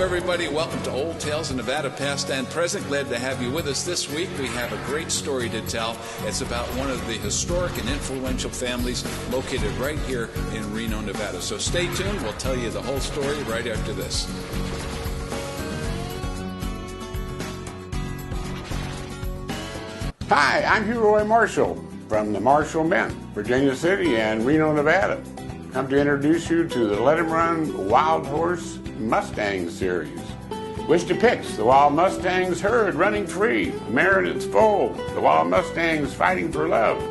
Hello, everybody. Welcome to Old Tales of Nevada, Past and Present. Glad to have you with us this week. We have a great story to tell. It's about one of the historic and influential families located right here in Reno, Nevada. So stay tuned. We'll tell you the whole story right after this. Hi, I'm Hugh Roy Marshall from the Marshall Mint, Virginia City and Reno, Nevada. Come to introduce you to the Let 'em Run Wild Horse Mustang series, which depicts the Wild Mustangs herd running free, mare and its foal, the Wild Mustangs fighting for love.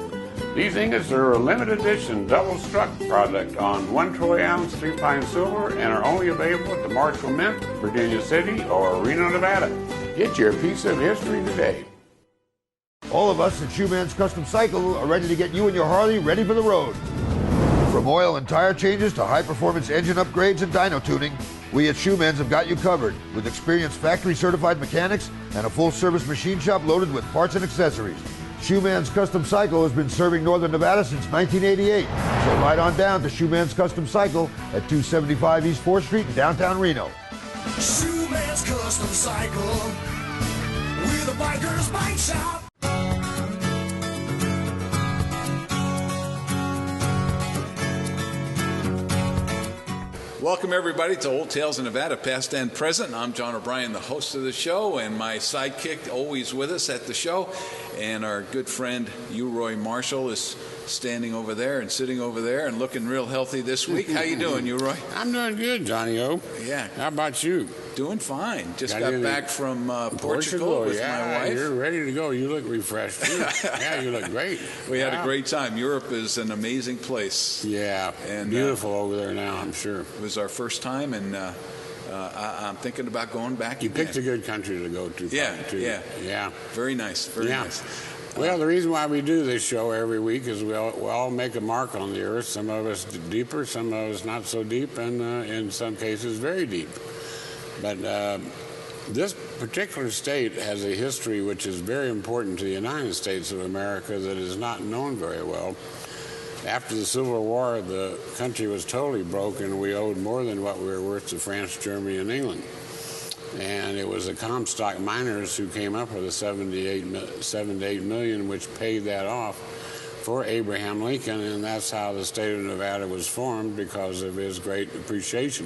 These ingots are a limited edition double-struck product on 1 troy ounce 3-pine silver and are only available at the Marshall Mint, Virginia City or Reno, Nevada. Get your piece of history today. All of us at Shoeman's Custom Cycle are ready to get you and your Harley ready for the road. From oil and tire changes to high-performance engine upgrades and dyno tuning, we at Shoeman's have got you covered with experienced factory-certified mechanics and a full-service machine shop loaded with parts and accessories. Shoeman's Custom Cycle has been serving Northern Nevada since 1988, so ride on down to Shoeman's Custom Cycle at 275 East 4th Street in downtown Reno. Shoeman's Custom Cycle, we're the biker's bike shop. Welcome, everybody, to Old Tales of Nevada, Past and Present. I'm John O'Brien, the host of the show, and my sidekick always with us at the show. And our good friend, Hugh Roy Marshall, is standing over there and sitting over there and looking real healthy this week. How you doing, Hugh Roy? I'm doing good, Johnny O. Yeah. How about you? Doing fine. Just got back from Portugal with my wife. You're ready to go. You look refreshed, too. Yeah, you look great. We had a great time. Europe is an amazing place. Yeah, and beautiful over there now, I'm sure. It was our first time, and I'm thinking about going back You again. picked a good country to go to. Yeah. Very nice. Very nice. Well, the reason why we do this show every week is we all make a mark on the earth. Some of us deeper, some of us not so deep, and in some cases very deep. But this particular state has a history which is very important to the United States of America that is not known very well. After the Civil War, the country was totally broken. We owed more than what we were worth to France, Germany, and England. And it was the Comstock miners who came up with the 7 to 8 million, which paid that off for Abraham Lincoln, and that's how the state of Nevada was formed, because of his great appreciation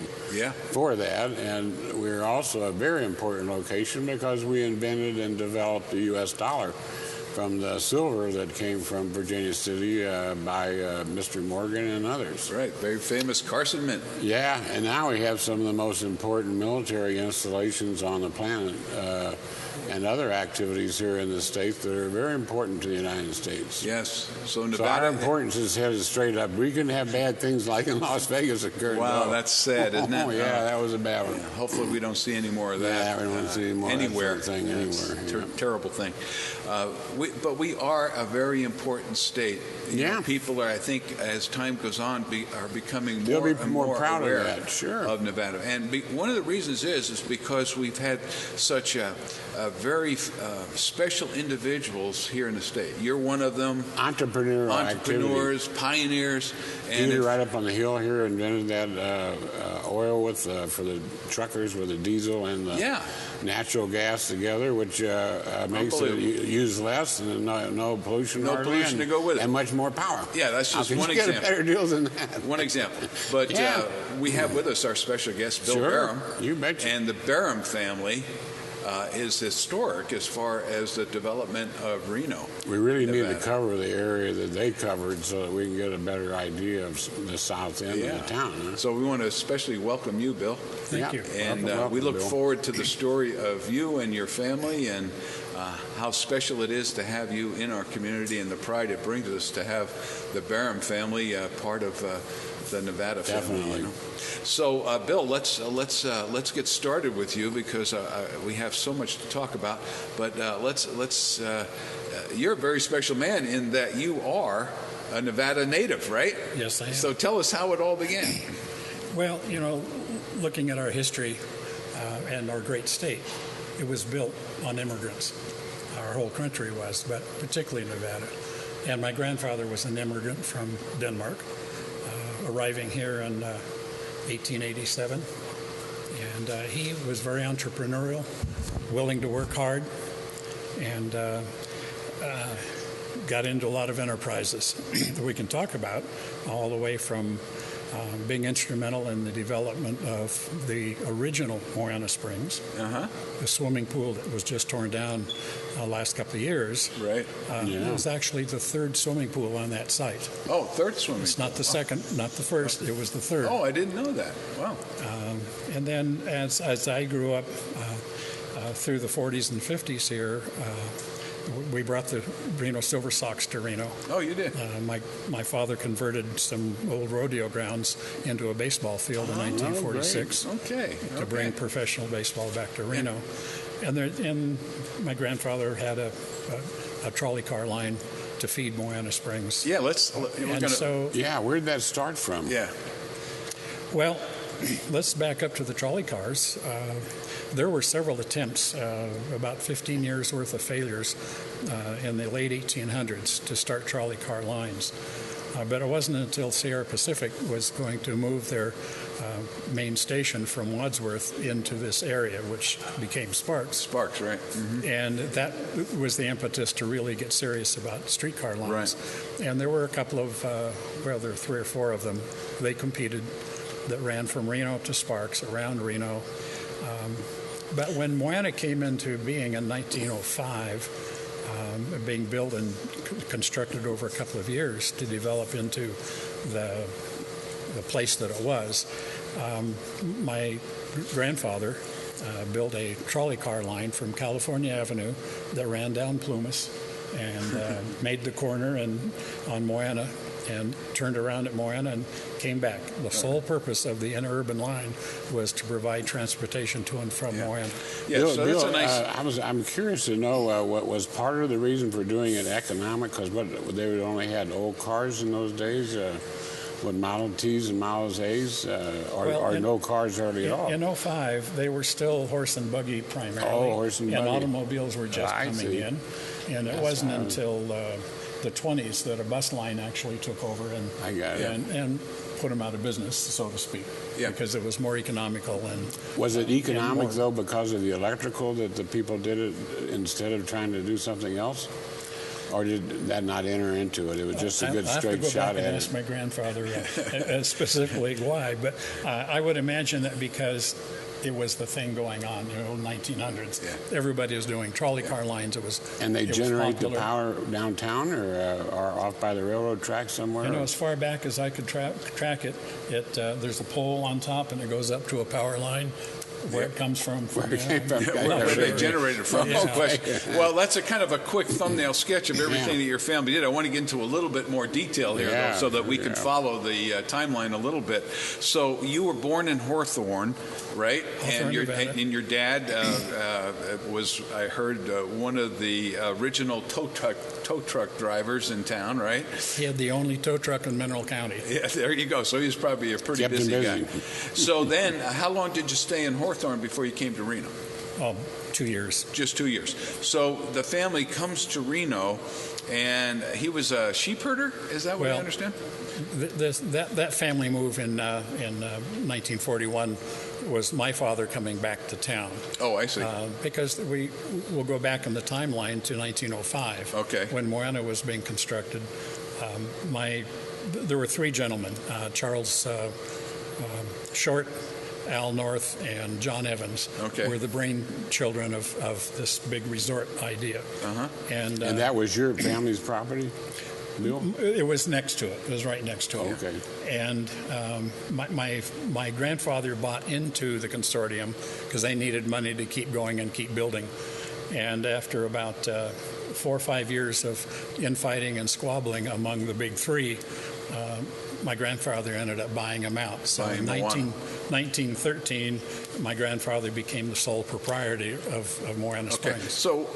for that. And we're also a very important location because we invented and developed the U.S. dollar from the silver that came from Virginia City by Mr. Morgan and others. Right, very famous Carson Mint. Yeah, and now we have some of the most important military installations on the planet and other activities here in the state that are very important to the United States. Yes, so Nevada... So our importance is headed straight up. We can have bad things like in Las Vegas occurred. Wow, that's sad, isn't it? Oh, yeah, that was a bad one. Yeah, hopefully we don't see any more of that. Yeah, we don't see any more anywhere. Of that sort of thing anywhere. Terrible thing. But we are a very important state. You know, people are, I think, as time goes on, are becoming more and more proud aware of that. Of Nevada. And one of the reasons is because we've had such a very special individuals here in the state. You're one of them. Entrepreneurs, pioneers. And Peter right up on the hill here invented that oil for the truckers with the diesel and the natural gas together, which makes it use less and no pollution. No pollution to go with it. And much more power. Yeah, that's just one example. Get a better deal than that. One example. But we have with us our special guest, Bill BERRUM. You betcha. And the BERRUM family is historic as far as the development of Reno. We really need to cover the area that they covered so that we can get a better idea of the south end of the town. Huh? So we want to especially welcome you, Bill. Thank you. And we look forward to the story of you and your family and how special it is to have you in our community and the pride it brings us to have the BERRUM family part of the Nevada family. Definitely. You know? So, Bill, let's get started with you because we have so much to talk about. But you're a very special man in that you are a Nevada native, right? Yes, I am. So tell us how it all began. Well, you know, looking at our history and our great state, it was built on immigrants. Our whole country was, but particularly Nevada. And my grandfather was an immigrant from Denmark, arriving here in 1887. And he was very entrepreneurial, willing to work hard, and got into a lot of enterprises that we can talk about, all the way from being instrumental in the development of the original Moana Springs, the swimming pool that was just torn down last couple of years. Right. It was actually the third swimming pool on that site. Oh, third swimming It's not the second, not the first. It was the third. Oh, I didn't know that. Wow. And then as I grew up through the 40s and 50s here, we brought the Reno Silver Sox to Reno. Oh, you did? My father converted some old rodeo grounds into a baseball field in 1946 to bring professional baseball back to Reno. And my grandfather had a trolley car line to feed Moana Springs. Yeah, where did that start from? Yeah. Well, let's back up to the trolley cars. There were several attempts, about 15 years worth of failures in the late 1800s to start trolley car lines. But it wasn't until Sierra Pacific was going to move their main station from Wadsworth into this area, which became Sparks. Sparks, right. Mm-hmm. And that was the impetus to really get serious about streetcar lines. Right. And there were a couple of, there were 3 or 4 of them. They competed that ran from Reno to Sparks, around Reno. But when Moana came into being in 1905, being built and constructed over a couple of years to develop into the place that it was, my grandfather built a trolley car line from California Avenue that ran down Plumas and made the corner on Moana and turned around at Moana and came back. The sole purpose of the interurban line was to provide transportation to and from Moana. Yeah, Bill, so that's a nice... I'm curious to know what was part of the reason for doing it economic, because they only had old cars in those days, with Model Ts and Model A's, or no cars hardly at all. In 05, they were still horse and buggy primarily. Oh, horse and buggy. And automobiles were just coming in. And it wasn't until the 20s that a bus line actually took over and put them out of business, so to speak, because it was more economical. And was it economic, though, because of the electrical that the people did it instead of trying to do something else? Or did that not enter into it? It was just a good straight shot at it. I have to go back and ask my grandfather specifically why, but I would imagine that because it was the thing going on, 1900s. Yeah. Everybody was doing trolley car lines. And they generate the power downtown or off by the railroad track somewhere? As far back as I could track it, there's a pole on top and it goes up to a power line. Where it comes from. Where they generate it from. No question. Well, that's a kind of a quick thumbnail sketch of everything that your family did. I want to get into a little bit more detail here, though, so that we can follow the timeline a little bit. So you were born in Hawthorne, right? And your dad was, I heard, one of the original tow truck drivers in town, right? He had the only tow truck in Mineral County. Yeah, there you go. So he was probably a pretty busy guy. So then, how long did you stay in Hawthorne before you came to Reno? 2 years. Just 2 years. So the family comes to Reno, and he was a sheep herder? Is that what I understand? That family move in 1941 was my father coming back to town. Oh, I see. Because we'll go back in the timeline to 1905. Okay. When Moana was being constructed. There were 3 gentlemen, Charles Short, Al North, and John Evans were the brainchildren of this big resort idea. And that was your family's property, Bill? It was next to it. It was right next to it. Okay. And my grandfather bought into the consortium because they needed money to keep going and keep building. And after about 4 or 5 years of infighting and squabbling among the big 3, my grandfather ended up buying them out. So in 1913, my grandfather became the sole proprietor of Moana Springs. So,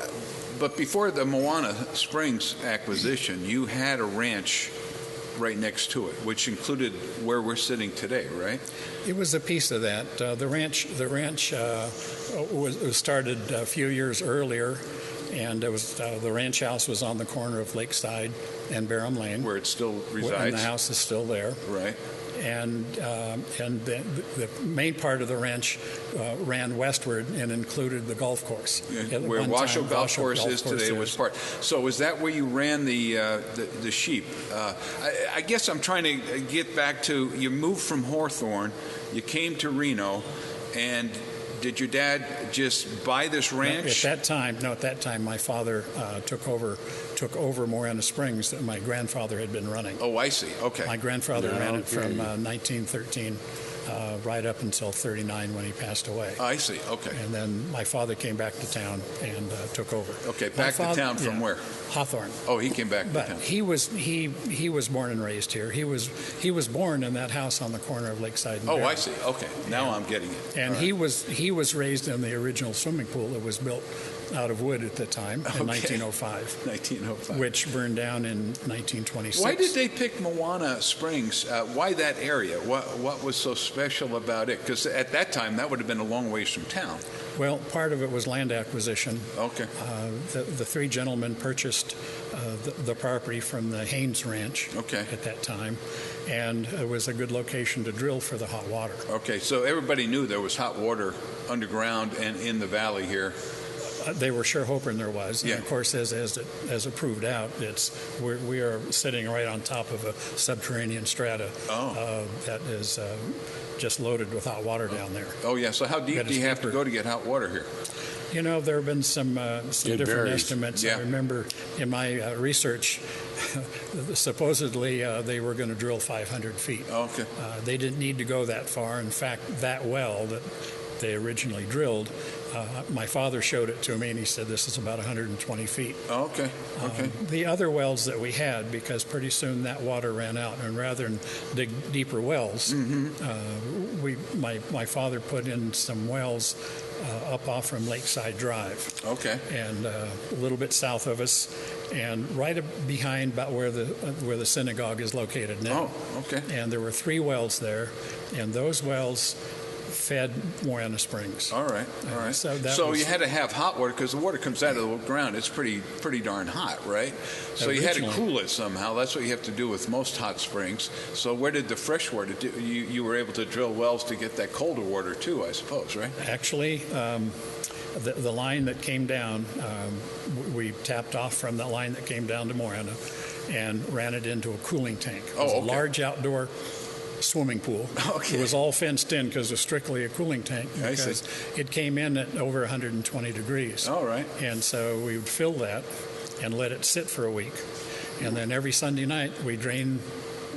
but before the Moana Springs acquisition, you had a ranch right next to it, which included where we're sitting today, right? It was a piece of that. The ranch was started a few years earlier, and it was the ranch house was on the corner of Lakeside and BERRUM Lane, where it still resides. And the house is still there. Right. and the main part of the ranch ran westward and included the golf course. Where Washoe Golf Course is today was part. So is that where you ran the sheep? I guess I'm trying to get back to, you moved from Hawthorne, you came to Reno, and did your dad just buy this ranch? At that time, my father took over Moana Springs that my grandfather had been running. Oh, I see. Okay. My grandfather ran it from 1913 right up until 39 when he passed away. I see. Okay. And then my father came back to town and took over. Okay, back to town from where? Hawthorne. Oh, he came back to but town. he was born and raised here. He was born in that house on the corner of Lakeside and Oh, Barron. I see. Okay, now I'm getting it. And right. he was raised in the original swimming pool that was built out of wood at the time in 1905. 1905. Which burned down in 1926. Why did they pick Moana Springs? Why that area? What was so special about it? Because at that time, that would have been a long ways from town. Well, part of it was land acquisition. Okay. The three gentlemen purchased the property from the Haynes Ranch at that time, and it was a good location to drill for the hot water. Okay, so everybody knew there was hot water underground and in the valley here. They were sure hoping there was. Yeah. And of course, as it proved out, we are sitting right on top of a subterranean strata that is just loaded with hot water down there. Oh, yeah. So how deep do you have to go to get hot water here? You know, there have been some different estimates. Yeah. I remember in my research, supposedly they were going to drill 500 feet. Okay. They didn't need to go that far. In fact, that well that they originally drilled, my father showed it to me, and he said this is about 120 feet. Oh, okay. Okay. The other wells that we had, because pretty soon that water ran out, and rather than dig deeper wells, my father put in some wells up off from Lakeside Drive. Okay. And a little bit south of us, and right behind about where the synagogue is located now. Oh, okay. And there were 3 wells there, and those wells fed Moana Springs. All right. So you had to have hot water because the water comes out of the ground. It's pretty darn hot, right? So you had to cool it somehow. That's what you have to do with most hot springs. So where did the fresh water do? You were able to drill wells to get that colder water too, I suppose, right? Actually, the line that came down, we tapped off from that line that came down to Moana and ran it into a cooling tank. It was a large outdoor swimming pool. Okay. It was all fenced in because it was strictly a cooling tank because it came in at over 120 degrees. All right. And so we would fill that and let it sit for a week. And then every Sunday night we drain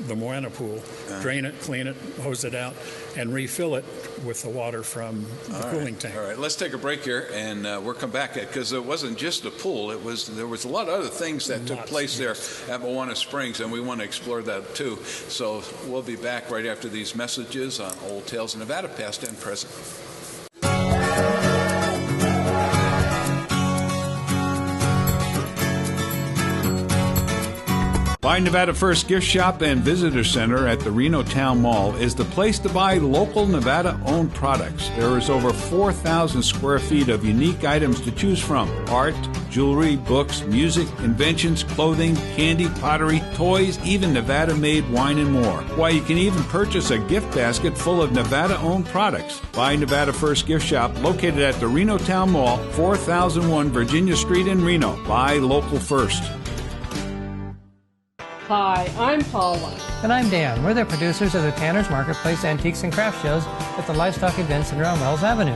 the Moana pool, drain it, clean it, hose it out, and refill it with the water from the cooling tank. All right, let's take a break here, and we'll come back because it wasn't just a pool. There was a lot of other things that took place there at Moana Springs, and we want to explore that too. So we'll be back right after these messages on Old Tales of Nevada, past and present. Buy Nevada First Gift Shop and Visitor Center at the Reno Town Mall is the place to buy local Nevada-owned products. There is over 4,000 square feet of unique items to choose from. Art, jewelry, books, music, inventions, clothing, candy, pottery, toys, even Nevada-made wine and more. Why, you can even purchase a gift basket full of Nevada-owned products. Buy Nevada First Gift Shop located at the Reno Town Mall, 4001 Virginia Street in Reno. Buy local first. Hi, I'm Paula. And I'm Dan. We're the producers of the Tanner's Marketplace Antiques and Craft Shows at the Livestock Event Center on Wells Avenue.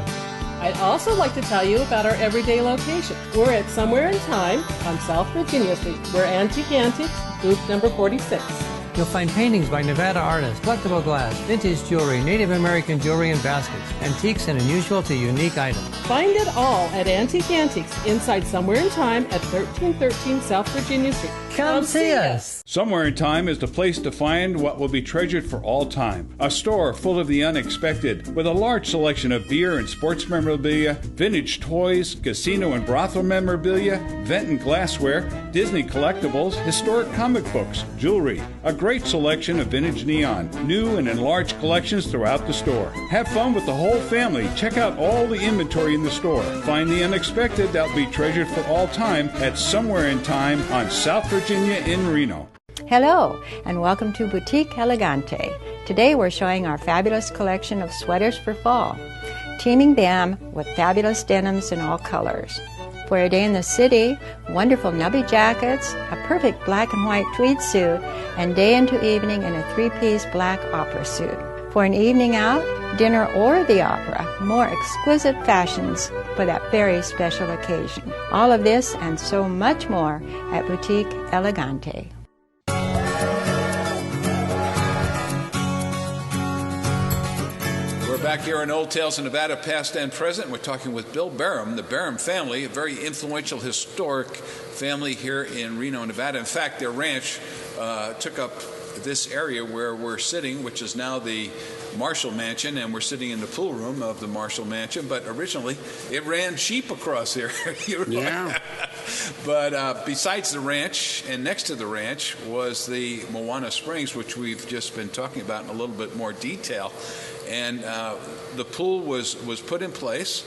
I'd also like to tell you about our everyday location. We're at Somewhere in Time on South Virginia Street. We're Antique Antiques, booth number 46. You'll find paintings by Nevada artists, collectible glass, vintage jewelry, Native American jewelry and baskets, antiques and unusual to unique items. Find it all at Antique Antiques inside Somewhere in Time at 1313 South Virginia Street. Come see us. Somewhere in Time is the place to find what will be treasured for all time. A store full of the unexpected, with a large selection of beer and sports memorabilia, vintage toys, casino and brothel memorabilia, vent and glassware, Disney collectibles, historic comic books, jewelry, a great selection of vintage neon, new and enlarged collections throughout the store. Have fun with the whole family. Check out all the inventory in the store. Find the unexpected that will be treasured for all time at Somewhere in Time on South Virginia in Reno. Hello, and welcome to Boutique Elegante. Today we're showing our fabulous collection of sweaters for fall, teaming them with fabulous denims in all colors. For a day in the city, wonderful nubby jackets, a perfect black and white tweed suit, and day into evening in a three-piece black opera suit. For an evening out, dinner, or the opera, more exquisite fashions for that very special occasion. All of this and so much more at Boutique Elegante. We're back here in Old Tales of Nevada, past and present. We're talking with Bill BERRUM, the BERRUM family, a very influential historic family here in Reno, Nevada. In fact, their ranch took up this area where we're sitting, which is now the Marshall Mansion, and we're sitting in the pool room of the Marshall Mansion. But originally, it ran sheep across here. Yeah. But besides the ranch, and next to the ranch, was the Moana Springs, which we've just been talking about in a little bit more detail. And the pool was put in place,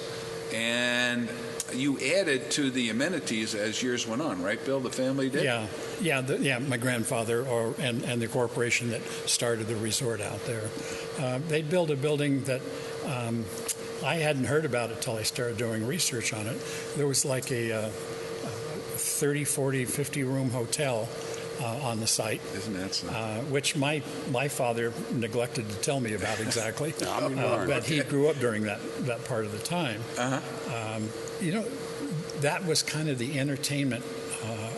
and you added to the amenities as years went on, right, Bill? The family did? Yeah. My grandfather and the corporation that started the resort out there, they built a building that I hadn't heard about it till I started doing research on it. There was like a 30, 40, 50-room hotel on the site. Isn't that so? Which my father neglected to tell me about exactly. But he grew up during that part of the time. That was kind of the entertainment,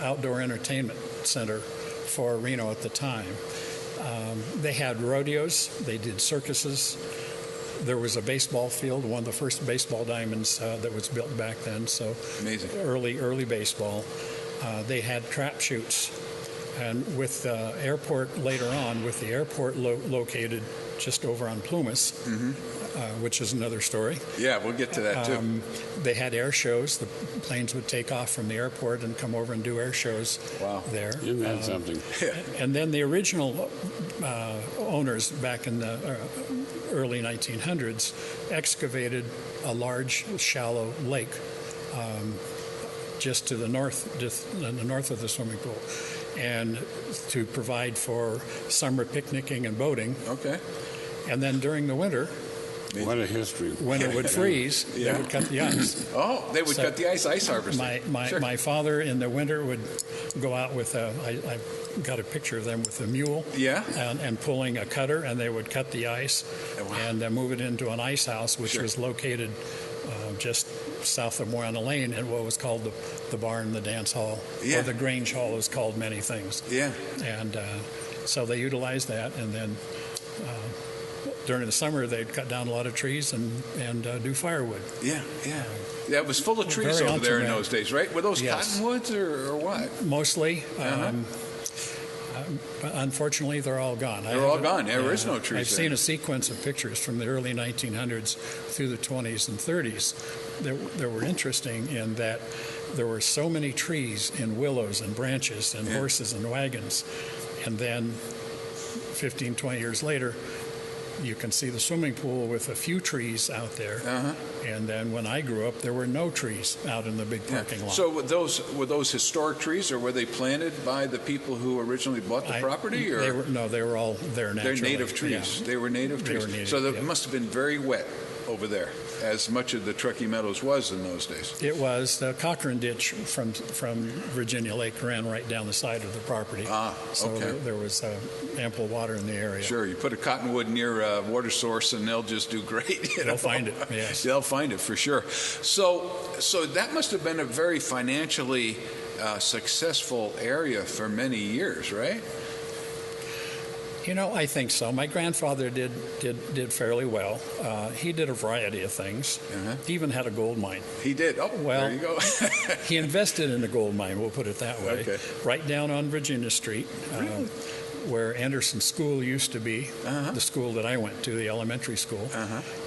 outdoor entertainment center for Reno at the time. They had rodeos. They did circuses. There was a baseball field, one of the first baseball diamonds that was built back then. So amazing. Early baseball. They had trap shoots. And with the airport later on, with the airport located just over on Plumas, which is another story. Yeah, we'll get to that too. They had air shows. The planes would take off from the airport and come over and do air shows there. Isn't that something? And then the original owners back in the early 1900s excavated a large, shallow lake just to the north of the swimming pool, and to provide for summer picnicking and boating. Okay. And then during the winter, what a history! When it would freeze, they would cut the ice. Oh, they would cut the ice harvesting. My father in the winter would go out with I got a picture of them with a mule. Yeah. And pulling a cutter, and they would cut the ice and move it into an ice house, which was located just south of Moana Lane in what was called the barn, the dance hall, or the Grange Hall is called many things. Yeah. And so they utilized that, and then during the summer they'd cut down a lot of trees and do firewood. Yeah. It was full of trees over there in those days, right? Were those cottonwoods or what? Mostly. But unfortunately, they're all gone. They're all gone. There is no trees. I've seen a sequence of pictures from the early 1900s through the 20s and 30s that were interesting in that there were so many trees and willows and branches and horses and wagons. And then 15, 20 years later, you can see the swimming pool with a few trees out there. And then when I grew up, there were no trees out in the big parking lot. So were those historic trees, or were they planted by the people who originally bought the property? Or? They were all there naturally. They're native trees. Yeah. They were native trees. So it must have been very wet over there, as much of the Truckee Meadows was in those days. It was. The Cochrane Ditch from Virginia Lake ran right down the side of the property. So there was ample water in the area. Sure. You put a cottonwood near a water source and they'll just do great. They'll find it, yes. They'll find it for sure. So that must have been a very financially successful area for many years, right? I think so. My grandfather did fairly well. He did a variety of things. He even had a gold mine. He did? Oh, well, there you go. He invested in a gold mine, we'll put it that way. Okay. Right down on Virginia Street, where Anderson School used to be, the school that I went to, the elementary school.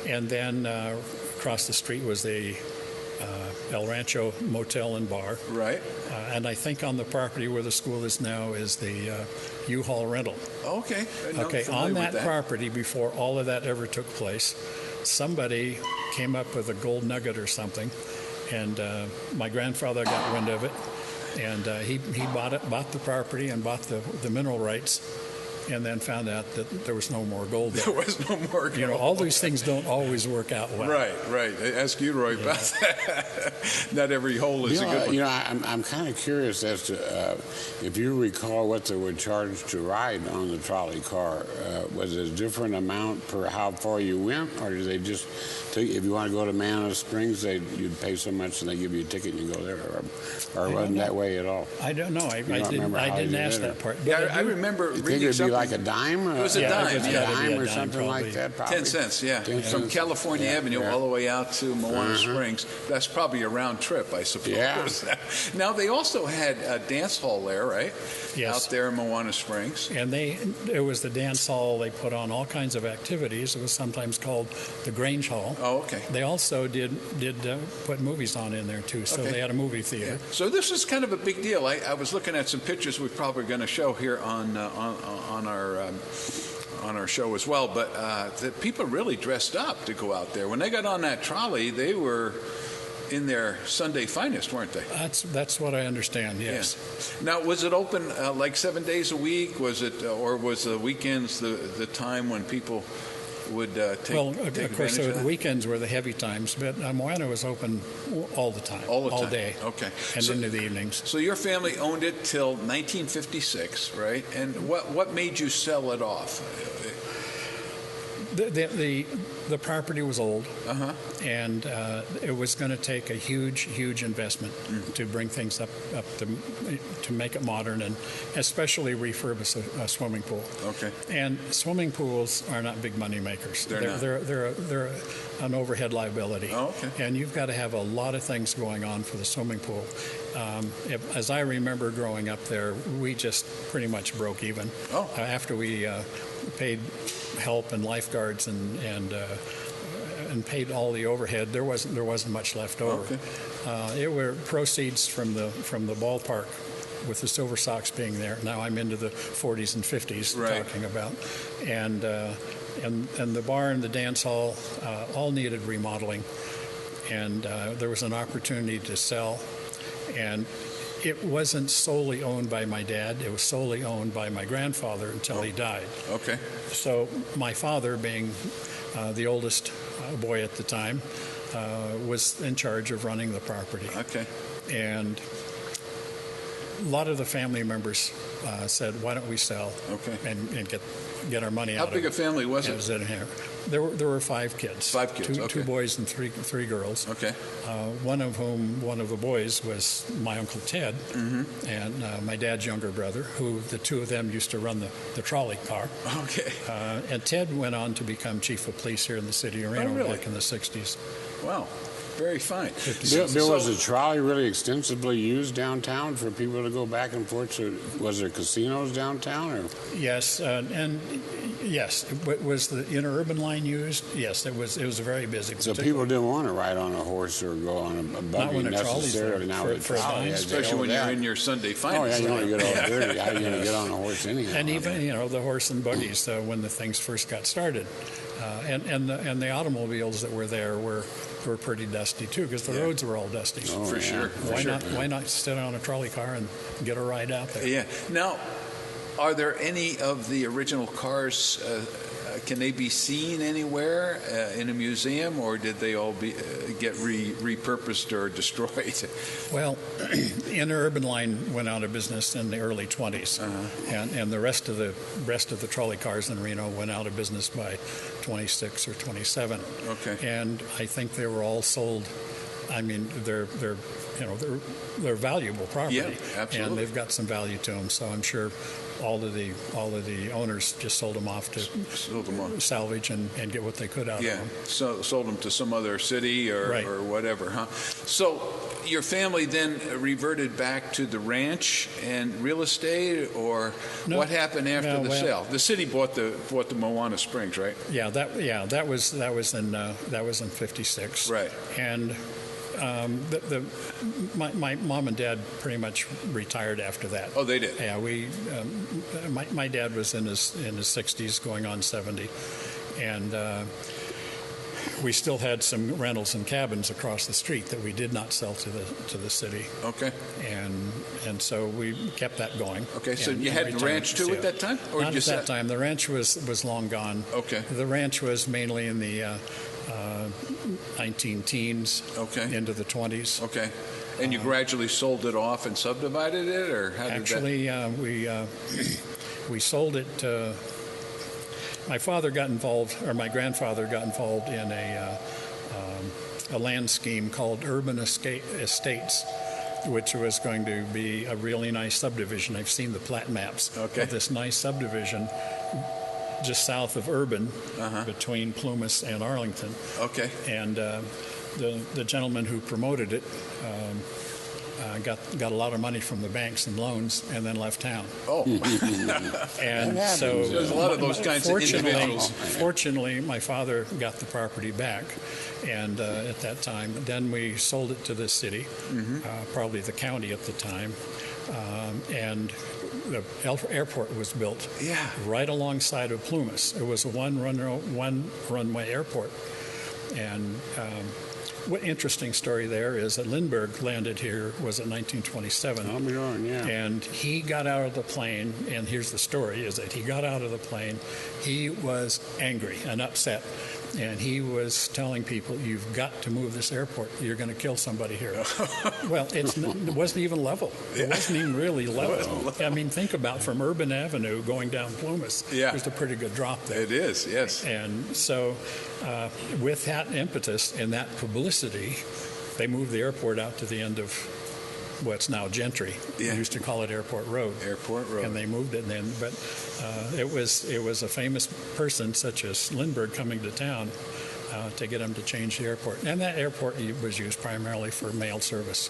And then across the street was the El Rancho Motel and Bar. Right. And I think on the property where the school is now is the U-Haul rental. Okay. On that property, before all of that ever took place, somebody came up with a gold nugget or something, and my grandfather got wind of it, and he bought the property and bought the mineral rights, and then found out that there was no more gold there. There was no more gold. You know, all these things don't always work out well. Right. Ask you, Roy, about that. Not every hole is a good one. You know, I'm kind of curious as to if you recall what they were charged to ride on the trolley car. Was it a different amount per how far you went, or did they just take, if you want to go to Manor Springs, you'd pay so much and they give you a ticket and you go there, or wasn't that way at all? I don't know. I didn't ask that part. Yeah, I remember You think reading it'd be something. like a dime? It was a dime. it was Yeah, gotta be dime a or dime, something probably. like that, probably. 10 cents, yeah. 10 From cents. California Yeah, Avenue yeah. all the way out to Moana Springs. That's probably a round trip, I suppose. Yeah. Now, they also had a dance hall there, right? Yes. Out there in Moana Springs. And it was the dance hall. They put on all kinds of activities. It was sometimes called the Grange Hall. Oh, okay. They also did put movies on in there too. So Okay. they had a movie theater. So this is kind of a big deal. I was looking at some pictures we're probably going to show here on our show as well. But the people really dressed up to go out there. When they got on that trolley, they were in their Sunday finest, weren't they? That's what I understand. Yes. Yeah. Now, was it open like 7 days a week? Was it, or was the weekends the time when people would take Well, take of course, advantage of that? the weekends were the heavy times, but Moana was open all the time, All the time. day, Okay. and So- into the evenings. So your family owned it till 1956, right? And what made you sell it off? The property was old, Uh-huh. and it was going to take a huge investment to bring things up to make it modern, and especially refurbish a swimming pool. Okay. And swimming pools are not big money makers. They're not. They're an overhead liability. Oh, okay. And you've got to have a lot of things going on for the swimming pool. As I remember growing up there, we just pretty much broke even. Oh. After we paid help and lifeguards and paid all the overhead, there wasn't much left over. Okay. It were proceeds from the ballpark, with the Silver Sox being there. Now I'm into the 40s and 50s Right. talking about, and the bar and the dance hall all needed remodeling, and there was an opportunity to sell, and it wasn't solely owned by my dad. It was solely owned by my grandfather until he died. Okay. So my father, being the oldest boy at the time, was in charge of running the property. Okay. And a lot of the family members said, "Why don't we sell Okay. and get our money How out big of a family was it? There were 5 kids. 5 kids, okay. 2 boys and three girls. Okay. One of the boys was my Uncle Ted, and my dad's younger brother, who the two of them used to run the trolley car. Okay. And Ted went on to become chief of police here in the city of Reno really? back in the 60s. Wow. Very fine. Bill, was the trolley really extensively used downtown for people to go back and forth? Was there casinos downtown? Or? Yes, and yes, was the interurban line used? Yes, it was very busy. So people didn't want to ride on a horse or go on a buggy when a trolley's there. necessarily. Now with For a trolley, dime. Especially when you're in your Sunday Oh, finest. yeah, you want to get all dirty. How are you going to get on a horse anyhow? And even the horse and buggies when the things first got started, and the automobiles that were there were pretty dusty too, because the roads were all dusty. Oh, For yeah. sure. Why not sit on a trolley car and get a ride out there? Yeah. Now, are there any of the original cars? Can they be seen anywhere in a museum, or did they all get repurposed or destroyed? Well, interurban line went out of business in the early 20s, and the rest of the trolley cars in Reno went out of business by 26 or 27. Okay. And I think they were all sold. I mean, they're valuable property. Yeah, absolutely. And they've got some value to them. So I'm sure all of the owners just sold them off to salvage and get what they could out of them. So sold them to some other city or whatever, huh? So your family then reverted back to the ranch and real estate, or what happened after the sale? The city bought the Moana Springs, right? Yeah, that was in '56. Right. And my mom and dad pretty much retired after that. Oh, they did. Yeah, my dad was in his 60s, going on 70, and we still had some rentals and cabins across the street that we did not sell to the city. Okay. And so we kept that going. Okay, so you had a ranch too at that time? Or Not at that time. The ranch was long gone. Okay. The ranch was mainly in the 19-teens into the 20s. Okay. And you gradually sold it off and subdivided it, or how did actually, we sold it. My father got involved, or my grandfather got involved in a land scheme called Urban Estates, which was going to be a really nice subdivision. I've seen the plat maps of this nice subdivision just south of Urban, between Plumas and Arlington. Okay. And the gentleman who promoted it got a lot of money from the banks and loans, and then left town. Oh. And so there's a lot of those kinds of individuals. Fortunately, my father got the property back, and at that time, then we sold it to the city, probably the county at the time, and the airport was built right alongside of Plumas. It was a one runway airport, and what interesting story there is that Lindbergh landed here was in 1927. And he got out of the plane, and here's the story, is that he got out of the plane, he was angry and upset, and he was telling people, you've got to move this airport, you're going to kill somebody here. Well, it wasn't even level. It wasn't even really level. I mean, think about from Urban Avenue going down Plumas. There's a pretty good drop there. It is, yes. And so with that impetus and that publicity, they moved the airport out to the end of what's now Gentry. We used to call it Airport Road. Airport Road. And they moved it then. But it was a famous person such as Lindbergh coming to town to get them to change the airport. And that airport was used primarily for mail service.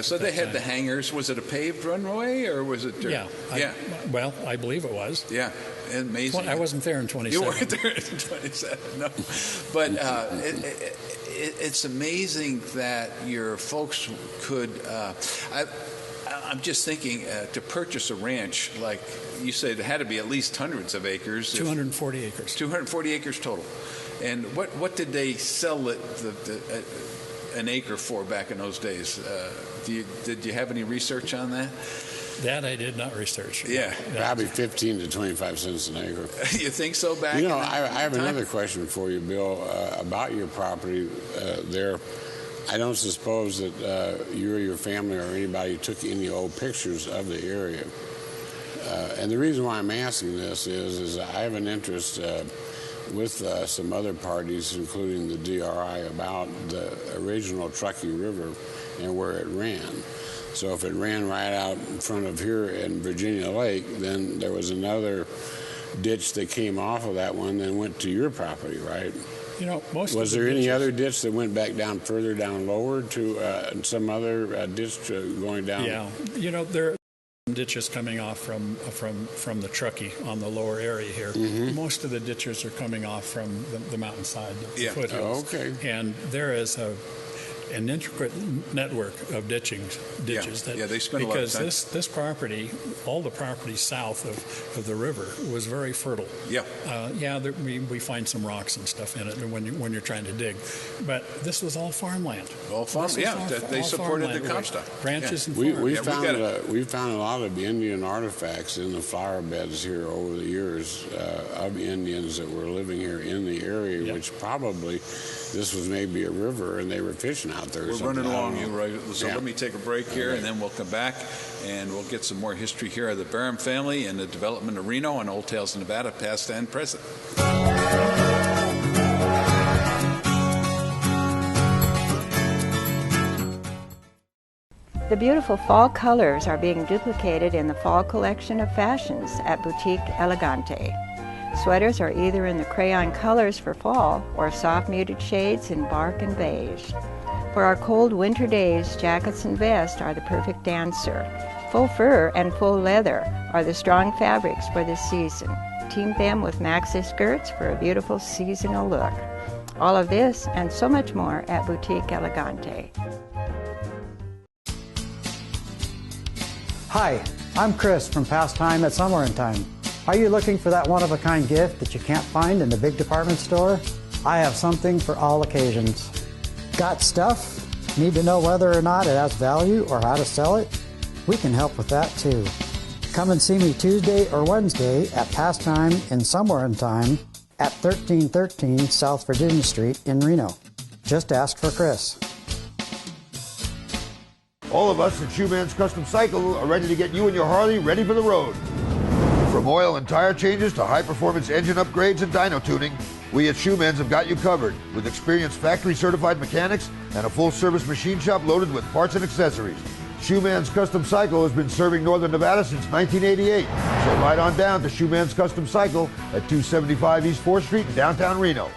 So they had the hangars. Was it a paved runway, or was it dirt? Well, I believe it was. Yeah. Amazing. I wasn't there in 27. You weren't there in 27, no. But it's amazing that your folks could. I'm just thinking to purchase a ranch, like you said, it had to be at least hundreds of acres. 240 acres. 240 acres total. And what did they sell it an acre for back in those days? Did you have any research on that? That I did not research. Probably 15 to 25 cents an acre. You think so? Back I have another question for you, Bill, about your property there. I don't suppose that you or your family or anybody took any old pictures of the area. And the reason why I'm asking this is I have an interest with some other parties, including the DRI, about the original Truckee River and where it ran. So if it ran right out in front of here in Virginia Lake, then there was another ditch that came off of that one and went to your property, right? Was there any other ditch that went back down further down lower to some other ditch going down? Yeah, there are ditches coming off from the Truckee on the lower area here. Most of the ditches are coming off from the mountainside, the foothills. And there is an intricate network of ditches. They spend a lot of time. Because this property, all the property south of the river, was very fertile. We find some rocks and stuff in it when you're trying to dig, but this was all farmland. All farmland. They supported the Comstock. Ranches and farms. We found a lot of Indian artifacts in the flower beds here over the years of Indians that were living here in the area, which probably this was maybe a river and they were fishing out there. We're running along, so let me take a break here, and then we'll come back and we'll get some more history here of the BERRUM family and the development of Reno and Old Tales of Nevada, past and present. The beautiful fall colors are being duplicated in the fall collection of fashions at Boutique Elegante. Sweaters are either in the crayon colors for fall or soft muted shades in bark and beige. For our cold winter days, jackets and vests are the perfect answer. Faux fur and faux leather are the strong fabrics for this season. Team them with maxi skirts for a beautiful seasonal look. All of this and so much more at Boutique Elegante. Hi, I'm Chris from Past Time at Somewhere in Time. Are you looking for that one-of-a-kind gift that you can't find in the big department store? I have something for all occasions. Got stuff? Need to know whether or not it has value or how to sell it? We can help with that too. Come and see me Tuesday or Wednesday at Pastime in Somewhere in Time at 1313 South Virginia Street in Reno. Just ask for Chris. All of us at Shoeman's Custom Cycle are ready to get you and your Harley ready for the road. From oil and tire changes to high-performance engine upgrades and dyno tuning, we at Shoeman's have got you covered with experienced factory-certified mechanics and a full-service machine shop loaded with parts and accessories. Shoeman's Custom Cycle has been serving Northern Nevada since 1988. So ride on down to Shoeman's Custom Cycle at 275 East 4th Street in downtown Reno.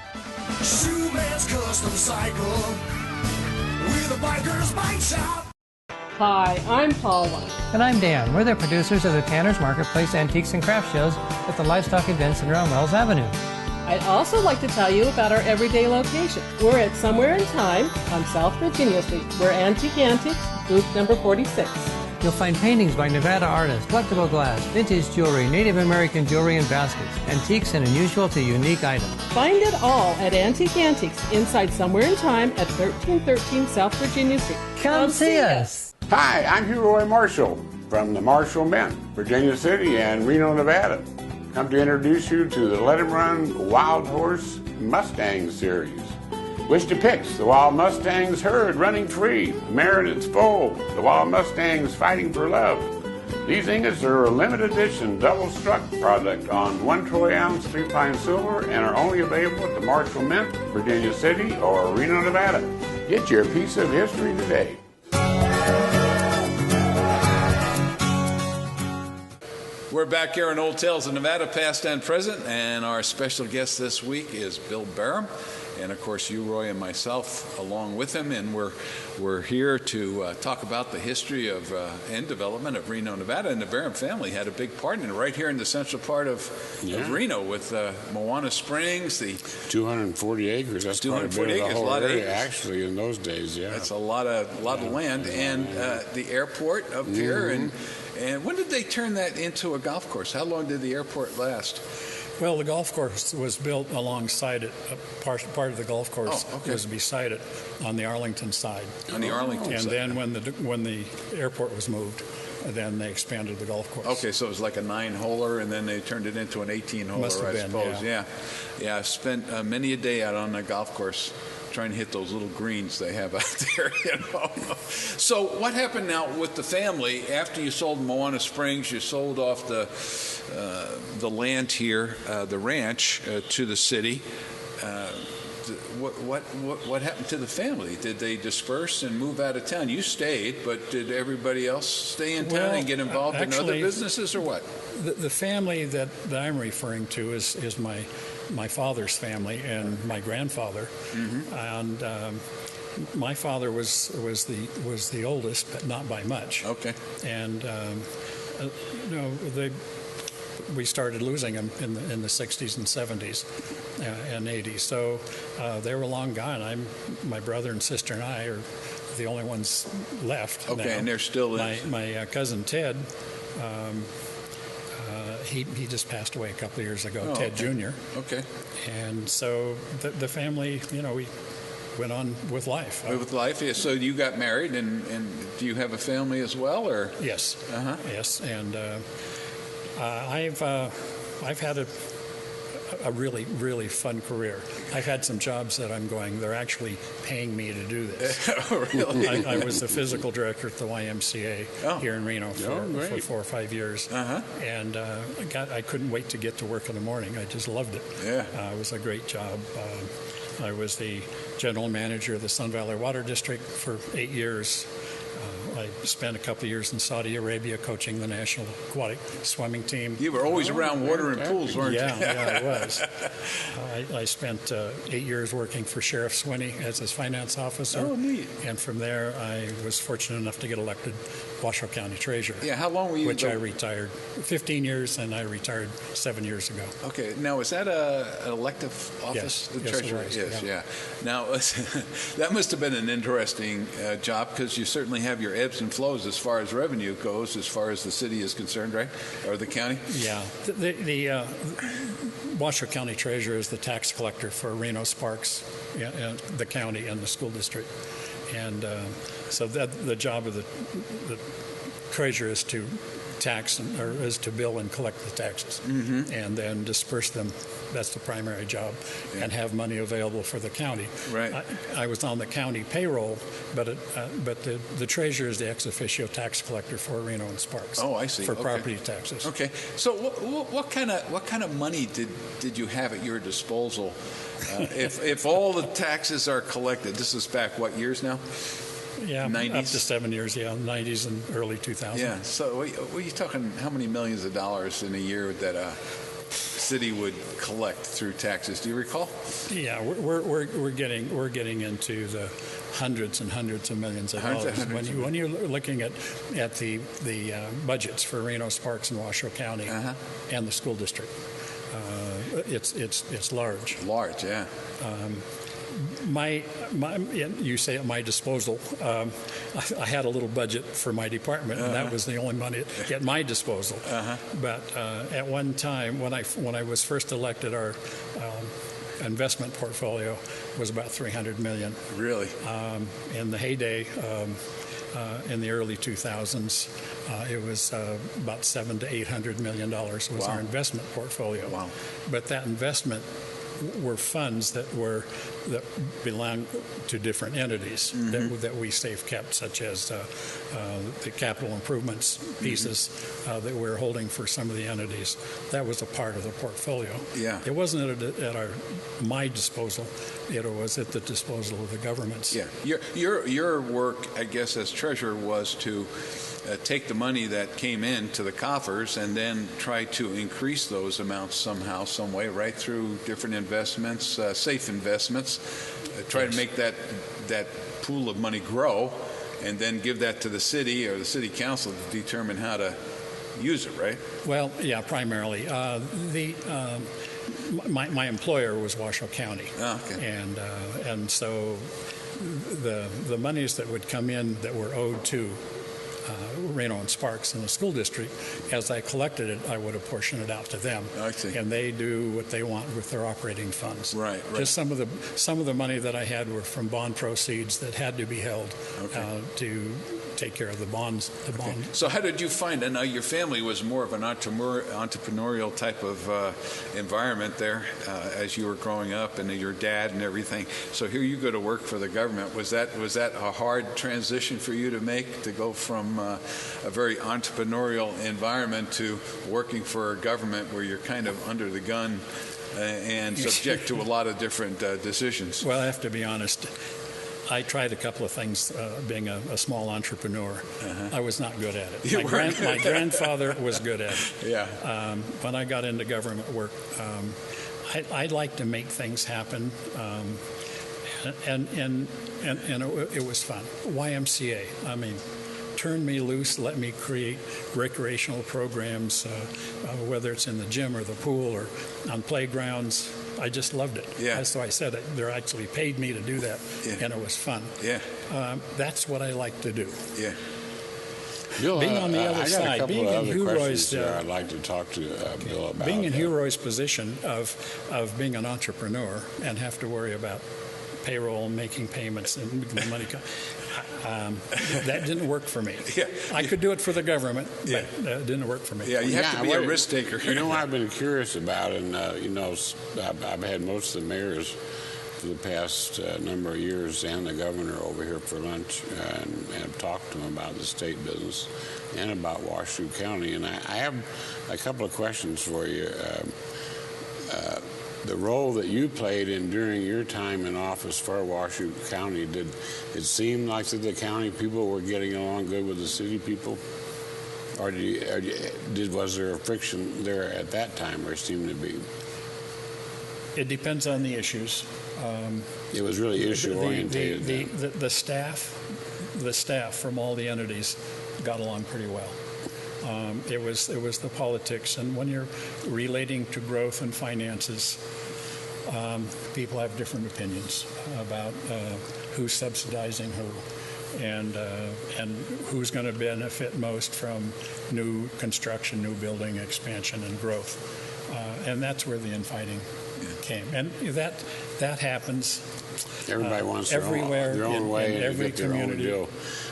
Shoeman's Custom Cycle with a biker's bike shop. Hi, I'm Paula. And I'm Dan. We're the producers of the Tanner's Marketplace Antiques and Craft Shows at the Livestock Event Center on Wells Avenue. I'd also like to tell you about our everyday location. We're at Somewhere in Time on South Virginia Street. We're Antique Antiques, booth number 46. You'll find paintings by Nevada artists, collectible glass, vintage jewelry, Native American jewelry and baskets, antiques and unusual to unique items. Find it all at Antique Antiques inside Somewhere in Time at 1313 South Virginia Street. Come see us. Hi, I'm Roy Marshall from the Marshall Mint, Virginia City and Reno, Nevada. Come to introduce you to the Let 'em Run Wild Horse Mustang Series. Which depicts the Wild Mustangs herd running free, the mare and its foal, the Wild Mustangs fighting for love. These ingots are a limited edition double-struck product on 1 troy ounce 3-pine silver and are only available at the Marshall Mint, Virginia City or Reno, Nevada. Get your piece of history today. We're back here in Old Tales of Nevada, past and present, and our special guest this week is Bill BERRUM, and of course you, Roy, and myself along with him, and we're here to talk about the history of and development of Reno, Nevada, and the BERRUM family had a big part in it right here in the central part of Reno with Moana Springs, the 240 acres. That's 240 acres, a lot of acres. Actually, in those days, yeah. That's a lot of land, and the airport up here, and when did they turn that into a golf course? How long did the airport last? Well, the golf course was built alongside it. Part of the golf course was beside it on the Arlington side. On the Arlington side. And then when the airport was moved, then they expanded the golf course. Okay, so it was like a 9-holer, and then they turned it into an 18-holer, I suppose. Yeah. I've spent many a day out on the golf course trying to hit those little greens they have out there, So what happened now with the family after you sold Moana Springs? You sold off the land here, the ranch, to the city. What happened to the family? Did they disperse and move out of town? You stayed, but did everybody else stay in town and get involved in other businesses, or what? The family that I'm referring to is my father's family and my grandfather, and my father was the oldest, but not by much. Okay. And we started losing them in the 60s and 70s and 80s. So they were long gone. My brother and sister and I are the only ones left. Okay, now. and they're still in. My cousin Ted. He just passed away a couple of years ago, Ted Jr. Okay. And so the family, we went on with life. With life, yeah. So you got married, and do you have a family as well, or? Yes. Yes, and I've had a really, really fun career. I've had some jobs that they're actually paying me to do this. Oh, really? I was the physical director at the YMCA here in Reno for 4 or 5 years. And I couldn't wait to get to work in the morning. I just loved it. Yeah. It was a great job. I was the general manager of the Sun Valley Water District for 8 years. I spent a couple of years in Saudi Arabia coaching the national aquatic swimming team. You were always around water and pools, weren't you? Yeah, I was. I spent 8 years working for Sheriff Swinney as his finance officer. Oh, neat. And from there, I was fortunate enough to get elected Washoe County Treasurer. Yeah, how long were you? Which I retired 15 years, and I retired 7 years ago. Okay, now is that an elective office? Yes, the yes, treasurer it was, is. Yeah. Now that must have been an interesting job, because you certainly have your ebbs and flows as far as revenue goes, as far as the city is concerned, right, or the county? Yeah, the Washoe County Treasurer treasurer is the tax collector for Reno Sparks, the county, and the school district. And so the job of the treasurer is to is to bill and collect the taxes, and then disperse them. That's the primary job, and have money available for the county. Right. I was on the county payroll, but the treasurer is the ex officio tax collector for Reno and Sparks. Oh, I see. For property taxes. Okay. So what kind of money did you have at your disposal? If all the taxes are collected, this is back what years now? Yeah, 90s? up to 7 years, 90s and early 2000s. Yeah, so were you talking how many millions of dollars in a year that a city would collect through taxes? Do you recall? Yeah, we're getting into the hundreds and hundreds of millions of dollars. When you're looking at the budgets for Reno, Sparks, and Washoe County and the school district, it's large. Large, yeah. You say at my disposal. I had a little budget for my department, and that was the only money at my disposal. But at one time, when I was first elected, our investment portfolio was about $300 million. Really? In the heyday, in the early 2000s, it was about $700 to $800 million was our investment portfolio. Wow! But that investment were funds that belong to different entities that we safe kept, such as the capital improvements pieces that we're holding for some of the entities. That was a part of the portfolio. Yeah. It wasn't at my disposal. It was at the disposal of the governments. Yeah. Your work, I guess, as treasurer was to take the money that came in to the coffers and then try to increase those amounts somehow, some way, right through different investments, safe investments, try to make that pool of money grow, and then give that to the city or the city council to determine how to use it, right? Well, yeah, primarily. My employer was Washoe County. Oh, okay. And so the monies that would come in that were owed to Reno and Sparks in the school district, as I collected it, I would apportion it out to them. I see. And they do what they want with their operating funds. Right. Just some of the money that I had were from bond proceeds that had to be held to take care of the bonds. Bond. So how did you find? I know your family was more of an entrepreneurial type of environment there as you were growing up, and your dad and everything. So here you go to work for the government. Was that a hard transition for you to make, to go from a very entrepreneurial environment to working for a government where you're kind of under the gun and subject to a lot of different decisions? Well, I have to be honest. I tried a couple of things being a small entrepreneur. I was not good at it. My grandfather was good at it. Yeah. When I got into government work, I'd like to make things happen, and it was fun. YMCA. I mean, turn me loose, let me create recreational programs, whether it's in the gym or the pool or on playgrounds. I just loved it. Yeah. So I said they actually paid me to do that, and it was fun. Yeah. That's what I like to do. Yeah. Bill, being on the other I got side, a couple being of in other Hugh questions Roy's, I'd like to talk to Bill about. Being in Hugh Roy's position of being an entrepreneur and have to worry about payroll, making payments, and making the money come. That didn't work for me. Yeah. I could do it for the government, but it didn't work for me. Yeah, you have to be a risk taker. You know, I've been curious about, and I've had most of the mayors for the past number of years and the governor over here for lunch and talked to them about the state business and about Washoe County. And I have a couple of questions for you. The role that you played during your time in office for Washoe County, did it seem like that the county people were getting along good with the city people? Or was there a friction there at that time, or seemed to be? It depends on the issues. It was really issue-oriented. The staff from all the entities got along pretty well. It was the politics, and when you're relating to growth and finances, people have different opinions about who's subsidizing who, and who's going to benefit most from new construction, new building expansion, and growth, and that's where the infighting came, and that happens. Everybody wants everywhere their own way in and every get their own community. deal.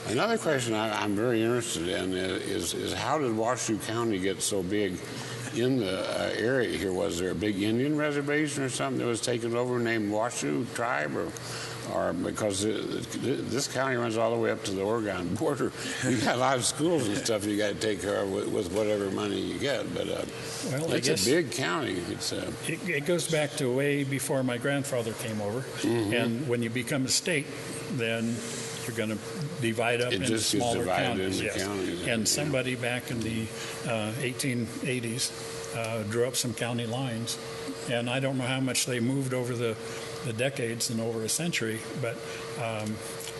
Another question I'm very interested in is how did Washoe County get so big in the area here? Was there a big Indian reservation or something that was taken over named Washoe Tribe, or because this county runs all the way up to the Oregon border? You got a lot of schools and stuff you got to take care of with whatever money you get. But it's a big county. It goes back to way before my grandfather came over. Mm-hmm. And when you become a state, then you're going to divide up into smaller counties. And somebody back in the 1880s drew up some county lines. And I don't know how much they moved over the decades and over a century, but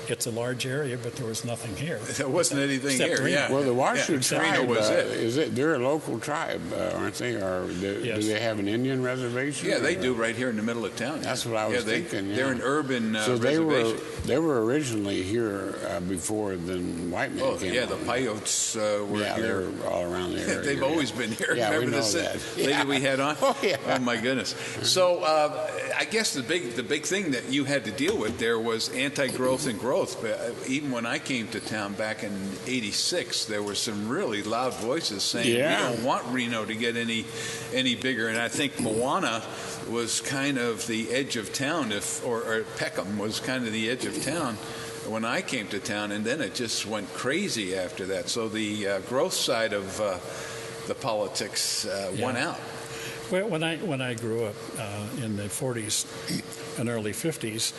it's a large area, but there was nothing here. There wasn't anything here, Reno. yeah. Well, the Washoe tribe was it. They're a local tribe, aren't they? Or do they have an Indian reservation? Yeah, they do right here in the middle of town. That's what I was thinking. They're an urban reservation. They were originally here before then white men came. Yeah, the Paiutes were here. They were all around the area. They've always been here. Yeah, Remember we know this that. lady we had on? Oh, yeah. Oh, my goodness. So I guess the big thing that you had to deal with there was anti-growth and growth. Even when I came to town back in '86, there were some really loud voices saying we don't want Reno to get any bigger. And I think Moana was kind of the edge of town, or Peckham was kind of the edge of town when I came to town, and then it just went crazy after that. So the growth side of the politics went out. Well, when I grew up in the 40s and early 50s,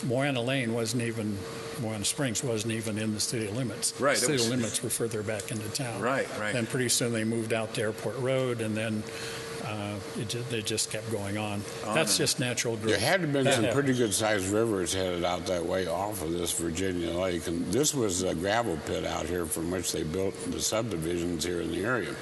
Moana Springs wasn't even in the city limits. Right. The city limits were further back into town. Right. And pretty soon they moved out to Airport Road, and then they just kept going on. That's just natural growth. There had to have been some pretty good-sized rivers headed out that way off of this Virginia Lake, and this was a gravel pit out here from which they built the subdivisions here in the area.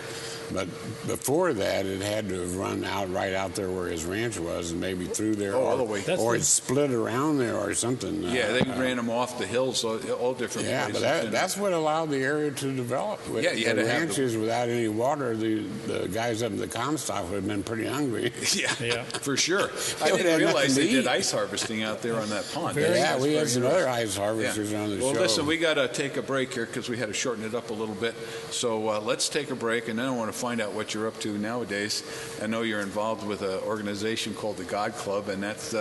But before that, it had to have run out right out there where his ranch was, and maybe through there, all the way. Or it split around there or something. Yeah, they ran them off the hills, all different places. Yeah, but that's what allowed the area to develop. With you had to ranches without any water, the guys up in the Comstock would have been pretty hungry. Yeah, for sure. I didn't realize they did ice harvesting out there on that pond. We had some other ice harvesters on the show. Well, listen, we got to take a break here because we had to shorten it up a little bit. So let's take a break, and then I want to find out what you're up to nowadays. I know you're involved with an organization called the God Club, and that's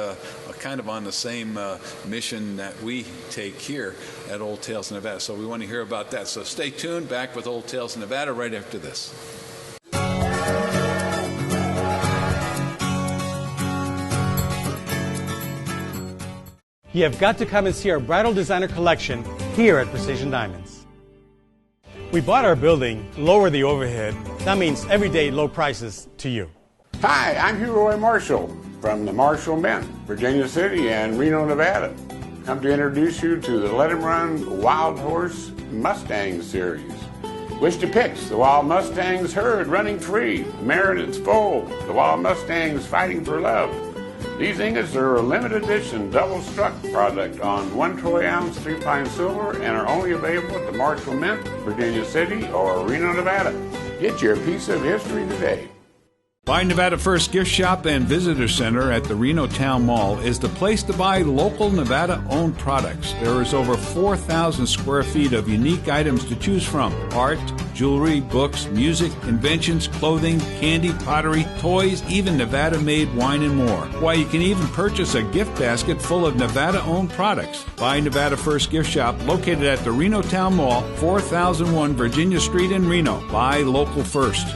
kind of on the same mission that we take here at Old Tales Nevada. So we want to hear about that. So stay tuned. Back with Old Tales Nevada right after this. You have got to come and see our bridal designer collection here at Precision Diamonds. We bought our building, lower the overhead. That means everyday low prices to you. Hi, I'm Hugh Roy Marshall from the Marshall Mint, Virginia City and Reno, Nevada. Come to introduce you to the Let 'em Run Wild Horse Mustang series. Which depicts the wild Mustangs herd running free, the mare and its foal, the wild Mustangs fighting for love. These ingots are a limited edition double-struck product on 1 troy ounce 3-pine silver and are only available at the Marshall Mint, Virginia City, or Reno, Nevada. Get your piece of history today. Buy Nevada First Gift Shop and Visitor Center at the Reno Town Mall is the place to buy local Nevada-owned products. There is over 4,000 square feet of unique items to choose from. Art, jewelry, books, music, inventions, clothing, candy, pottery, toys, even Nevada-made wine and more. Why, you can even purchase a gift basket full of Nevada-owned products. Buy Nevada First Gift Shop located at the Reno Town Mall, 4001 Virginia Street in Reno. Buy local first.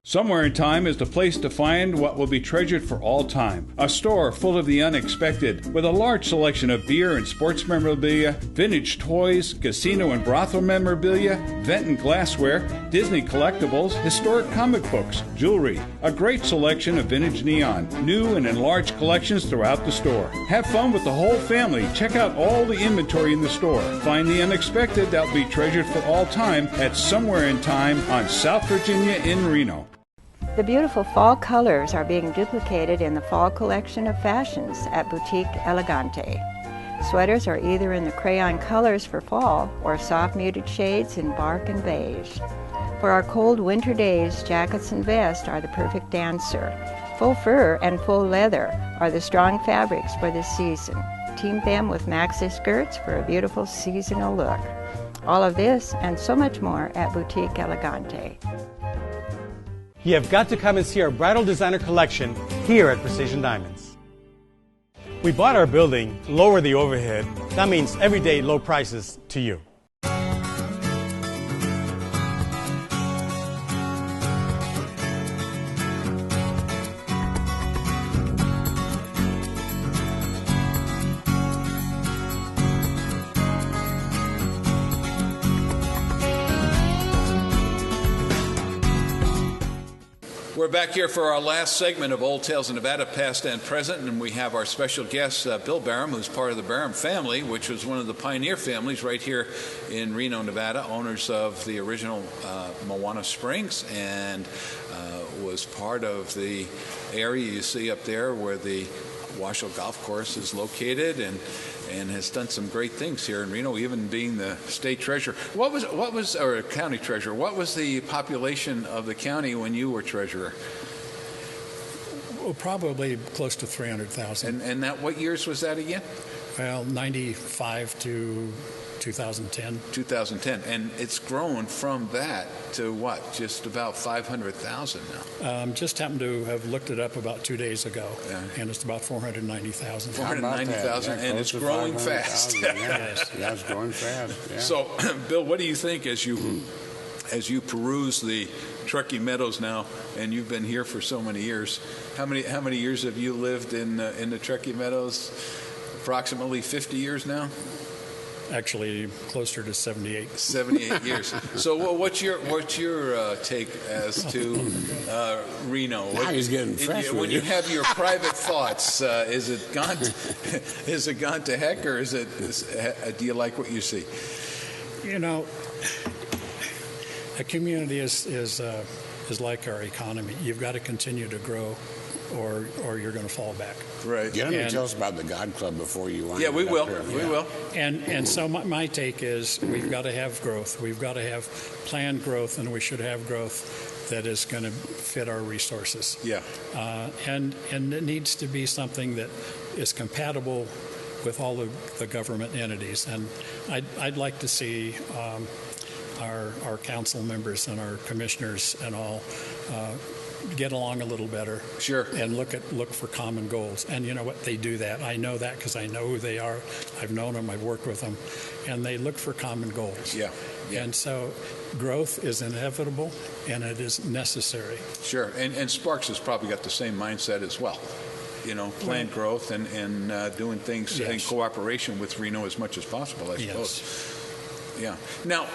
Somewhere in Time is the place to find what will be treasured for all time. A store full of the unexpected, with a large selection of beer and sports memorabilia, vintage toys, casino and brothel memorabilia, vent and glassware, Disney collectibles, historic comic books, jewelry, a great selection of vintage neon, new and enlarged collections throughout the store. Have fun with the whole family. Check out all the inventory in the store. Find the unexpected that will be treasured for all time at Somewhere in Time on South Virginia in Reno. The beautiful fall colors are being duplicated in the fall collection of fashions at Boutique Elegante. Sweaters are either in the crayon colors for fall or soft muted shades in bark and beige. For our cold winter days, jackets and vests are the perfect answer. Faux fur and faux leather are the strong fabrics for this season. Team them with maxi skirts for a beautiful seasonal look. All of this and so much more at Boutique Elegante. You have got to come and see our bridal designer collection here at Precision Diamonds. We bought our building, lower the overhead. That means everyday low prices to you. We're back here for our last segment of Old Tales of Nevada, past and present, and we have our special guest, Bill BERRUM, who's part of the BERRUM family, which was one of the pioneer families right here in Reno, Nevada, owners of the original Moana Springs, and was part of the area you see up there where the Washoe Golf Course is located, and has done some great things here in Reno, even being the state treasurer. What was or county treasurer? What was the population of the county when you were treasurer? Well, probably close to 300,000. And that, what years was that again? Well, 95 to 2010. 2010, and it's grown from that to what? Just about 500,000 now. Just happened to have looked it up about 2 days ago, and it's about 490,000. 490,000, and it's growing fast. Yes, it's growing fast. Yeah. So, Bill, what do you think as you peruse the Truckee Meadows now, and you've been here for so many years? How many years have you lived in the Truckee Meadows? Approximately 50 years now. Actually, closer to 78. 78 years. So, what's your take as to Reno? Now he's getting fresh. When you have your private thoughts, is it gone to heck, or do you like what you see? You know, a community is like our economy. You've got to continue to grow, or you're going to fall back. Right. Get him to tell us about the God Club before you want. Yeah, we will. We will. And so my take is we've got to have growth. We've got to have planned growth, and we should have growth that is going to fit our resources. Yeah. And it needs to be something that is compatible with all of the government entities. And I'd like to see our council members and our commissioners and all get along a little better. Sure. And look for common goals. And you know what? They do that. I know that because I know who they are. I've known them. I've worked with them. And they look for common goals. Yeah. And so growth is inevitable, and it is necessary. Sure. And Sparks has probably got the same mindset as well. You know, planned growth and doing things in cooperation with Reno as much as possible, I suppose. Yeah. Now,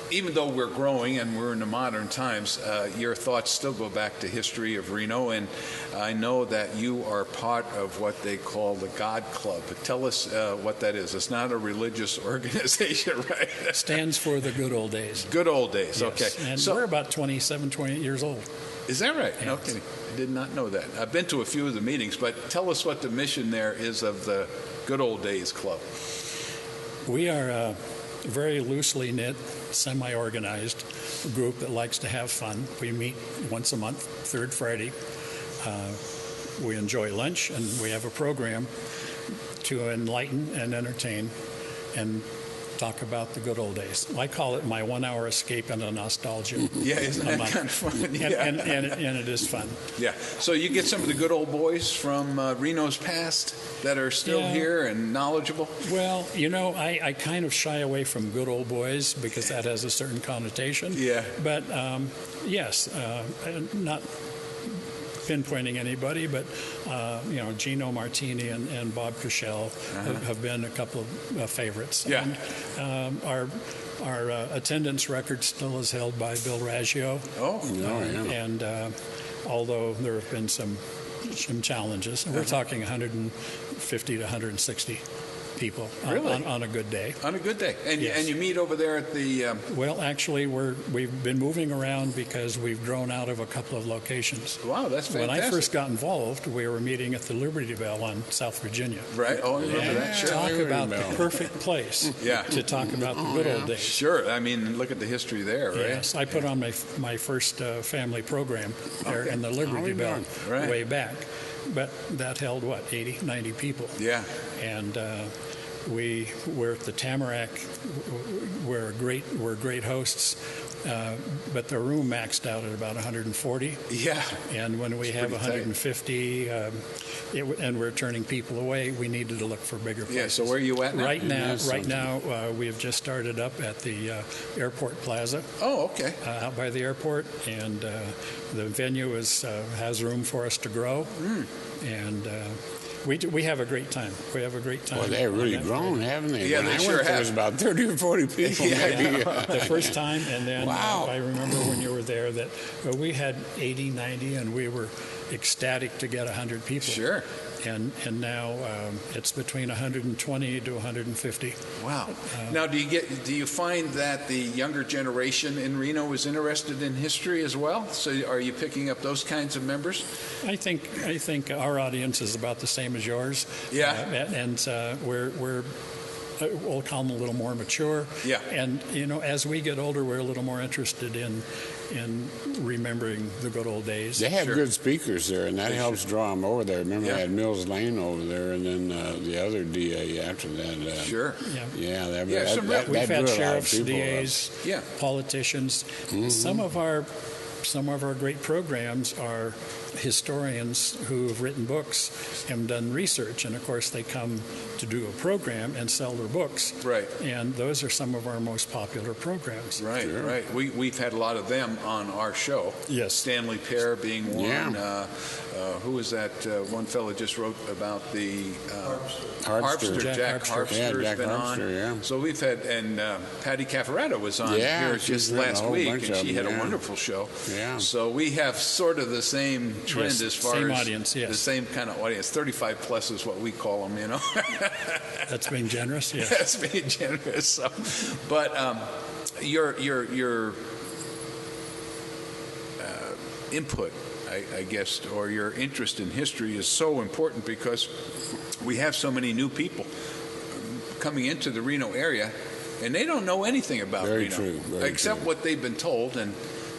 even though we're growing and we're in the modern times, your thoughts still go back to history of Reno, and I know that you are part of what they call the God Club. But tell us what that is. It's not a religious organization, right? It stands for the good old days. Good old days, yes. Okay. And so, we're about 27, 28 years old. Is that right? Yes. Okay. I did not know that. I've been to a few of the meetings, but tell us what the mission there is of the Good Old Days Club. We are a very loosely knit, semi-organized group that likes to have fun. We meet once a month, third Friday. We enjoy lunch, and we have a program to enlighten and entertain and talk about the good old days. I call it my 1 hour escape into nostalgia. Yeah, isn't that kind of fun? Yeah. And it is fun. Yeah. So you get some of the good old boys from Reno's past that are still here and knowledgeable? Well, you know, I kind of shy away from good old boys because that has a certain connotation. Yeah. But, yes, not pinpointing anybody, but you know, Gino Martini and Bob Cushell have been a couple of favorites. Yeah. And, our attendance record still is held by Bill Raggio. Oh, and although there have been some challenges, we're talking 150 to 160. people Really? on a good day. On a good day. And, Yes. and you meet over there at the... Well, actually, we've been moving around because we've grown out of a couple of locations. Wow, that's fantastic. When I first got involved, we were meeting at the Liberty Bell on South Virginia. Right? Oh, I remember And that. Sure. talk Liberty about Bell. the perfect place to talk about the good old days. Sure. I mean, look at the history there, right? Yes, I put on my first family program there in the Liberty Bell Right. way back. But that held, 80, 90 people. Yeah. And we're at the Tamarack. We're great hosts, but the room maxed out at about 140. Yeah. And when we have pretty tight. 150, and we're turning people away, we needed to look for bigger places. Yeah, so where are you at now? Right now, Yes, we have just started up at the Airport Plaza. Oh, okay. Out by the airport, and the venue has room for us to grow, and we have a great time. We have a great time. Well, they've really grown, haven't they? Yeah, when they I sure went, there have. was about 30 or 40 people. Maybe. The first time, and then Wow. I remember when you were there that we had 80, 90, and we were ecstatic to get 100 people. Sure. And now it's between 120 to 150. Wow. Now, do you find that the younger generation in Reno is interested in history as well? So are you picking up those kinds of members? I think our audience is about the same as yours. Yeah. And we're we'll call them a little more mature. Yeah. And as we get older, we're a little more interested in remembering the good old days. They have Sure. good speakers there, and that helps draw them over there. Remember, Yeah. they had Mills Lane over there, and then the other DA after that. Sure. Yeah. Yeah, We've had drew a lot of sheriffs, people up. DAs, Yeah. politicians. Some of our great programs are historians who have written books and done research, and of course they come to do a program and sell their books. Right. And those are some of our most popular programs. Right, Sure. right. We've had a lot of them on our show. Yes. Stanley Pear being one. Yeah. Who was that? One fellow just wrote about the Harpster. Jack Harpster Yeah, has Jack been on. Harpster, yeah. So we've had, and Patty Caffaretta was on Yeah, here she's just written a last whole week, bunch and of she them, had a yeah. wonderful show. Yeah. So we have sort of the same trend Yes, as far same as audience, yes. the same kind of audience. 35 plus is what we call them, That's being generous, yes. That's being generous. So, but your input, I guess, or your interest in history is so important because we have so many new people coming into the Reno area, and they don't know anything about Very Reno true, very except true. what they've been told, and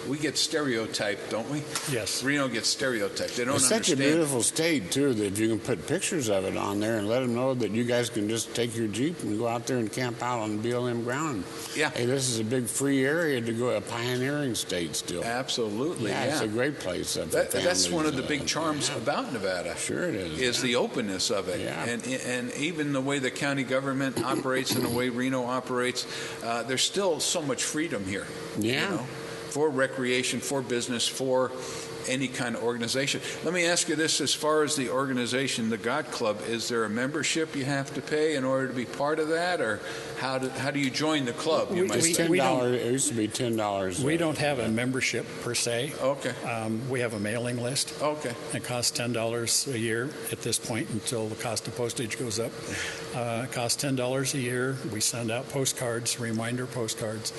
we get stereotyped, don't we? Yes. Reno gets stereotyped. They don't It's such a understand. beautiful state, too, that you can put pictures of it on there and let them know that you guys can just take your Jeep and go out there and camp out on BLM ground. Yeah. Hey, this is a big free area to go, a pioneering state still. Absolutely, Yeah, it's a great place. For That's families, one of the big charms yeah. about Nevada. Sure it is. Is the openness of it, Yeah. and even the way the county government operates and the way Reno operates. There's still so much freedom here. Yeah. For recreation, for business, for any kind of organization. Let me ask you this: as far as the organization, the God Club, is there a membership you have to pay in order to be part of that, or how do you join the club? You might It's say. $10. It used to be $10. We don't have a membership per se. Okay. We have a mailing list. Okay. It costs $10 a year at this point until the cost of postage goes up. It costs $10 a year. We send out postcards, reminder postcards.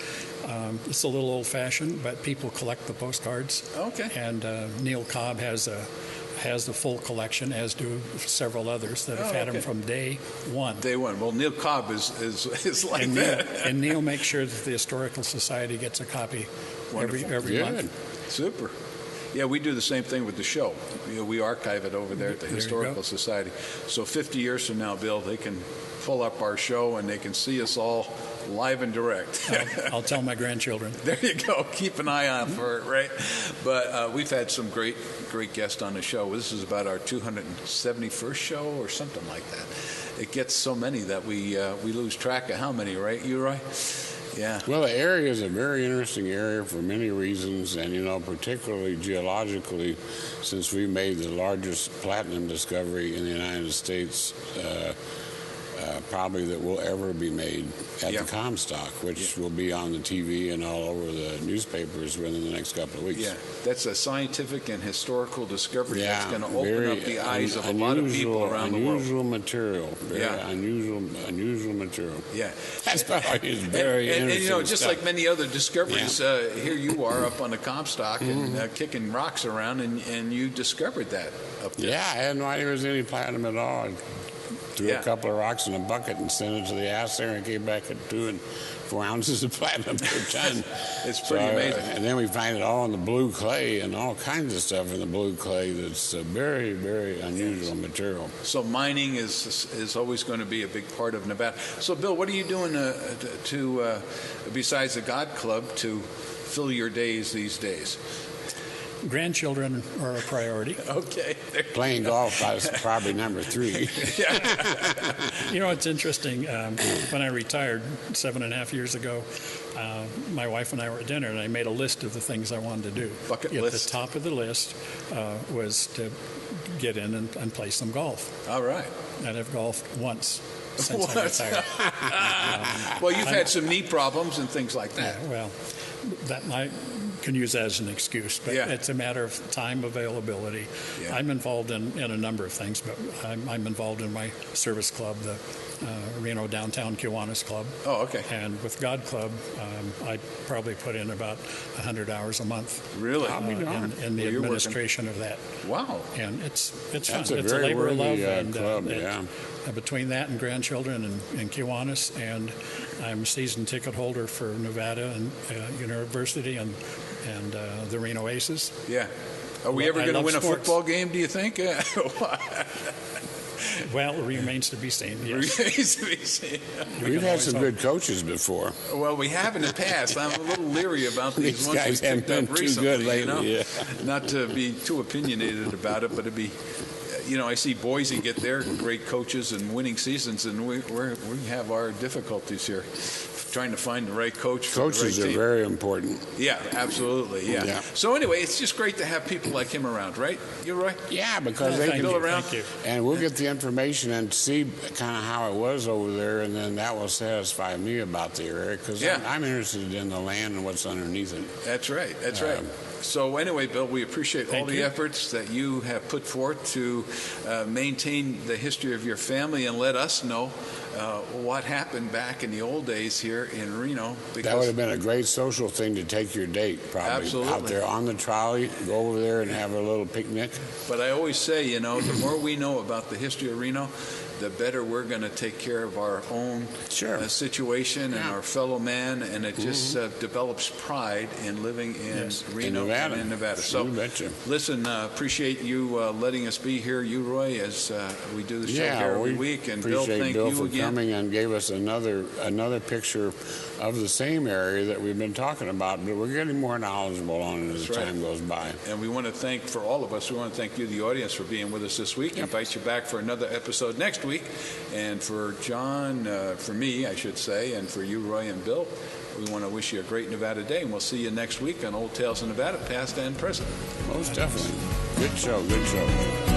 It's a little old-fashioned, but people collect the postcards. Okay. And Neil Cobb has the full collection, as do several others that have had them okay. from day one. Day one. Well, Neil Cobb is like And that. Neil makes sure that the Historical Society gets a copy every Good. month. Super. Yeah, we do the same thing with the show. We archive it over there at the There you Historical go. Society. So 50 years from now, Bill, they can pull up our show and they can see us all live and direct. I'll tell my grandchildren. There you go. Keep an eye out for it, right? But we've had some great guests on the show. This is about our 271st show or something like that. It gets so many that we lose track of how many, right, Roy? Yeah. Well, the area is a very interesting area for many reasons, and particularly geologically, since we made the largest platinum discovery in the United States probably that will ever be made at the Comstock, which will be on the TV and all over the newspapers within the next couple of weeks. Yeah, that's a scientific and historical discovery that's going to open up the eyes of a lot of people around the world. Unusual material. Very unusual material. Yeah. That's probably very interesting. And just like many other discoveries, here you are up on the Comstock and kicking rocks around, and you discovered that up there. Yeah, I had no idea there was any platinum at all. I threw a couple of rocks in a bucket and sent it to the assay, and came back at 2 and 4 ounces of platinum per ton. It's pretty amazing. And then we find it all in the blue clay and all kinds of stuff in the blue clay that's very, very unusual material. So mining is always going to be a big part of Nevada. So, Bill, what are you doing to besides the God Club to fill your days these days? Grandchildren are a priority. Okay. Playing golf is probably number 3. You know, it's interesting. When I retired 7.5 years ago, my wife and I were at dinner, and I made a list of the things I wanted to do. Bucket list. At the top of the list was to get in and play some golf. All right. And I've golfed once since I retired. Well, you've had some knee problems and things like that. Yeah, well, that might can use that as an excuse, but it's a matter of time availability. Yeah. I'm involved in a number of things, but I'm involved in my service club, the Reno Downtown Kiwanis Club. Oh, okay. And with God Club, I probably put in about 100 hours a month. Really? In the administration of that. Wow. And it's fun. That's a it's very a labor of love. worthy club, Between that and grandchildren and Kiwanis, and I'm a season ticket holder for Nevada and University and the Reno Aces. Yeah. Are we ever going to win a football game, do you think? Well, it remains to be seen. Yes. Remains to be seen. We've had some good coaches before. Well, we have in the past. I'm a little leery about these ones guys haven't been too good lately. Not to be too opinionated about it, but it'd be. I see Boise get their great coaches and winning seasons, and we have our difficulties here trying to find the right coach for Coaches the right team. are very important. Yeah, absolutely. Yeah. So anyway, it's just great to have people like him around, right? You're right. Yeah, because they can go around, and we'll get the information and see kind of how it was over there, and then that will satisfy me about the area because I'm interested in the land and what's underneath it. That's right. That's right. So anyway, Bill, we appreciate all the efforts that you have put forth to maintain the history of your family and let us know what happened back in the old days here in Reno. That would have been a great social thing to take your date, probably. Absolutely. Out there on the trolley, go over there and have a little picnic. But I always say, the more we know about the history of Reno, the better we're going to take care of our own situation and our fellow man, and it just develops pride in living in Reno and in Nevada. So, listen, appreciate you letting us be here, you, Roy, as we do the show here every week. And Bill, thank you for again. Coming and gave us another picture of the same area that we've been talking about, but we're getting more knowledgeable on it as time goes by. And we want to thank, for all of us, we want to thank you, the audience, for being with us this week. Invite you back for another episode next week. And for John, for me, I should say, and for you, Roy and Bill, we want to wish you a great Nevada day. And we'll see you next week on Old Tales of Nevada, past and present. Most definitely. Good show.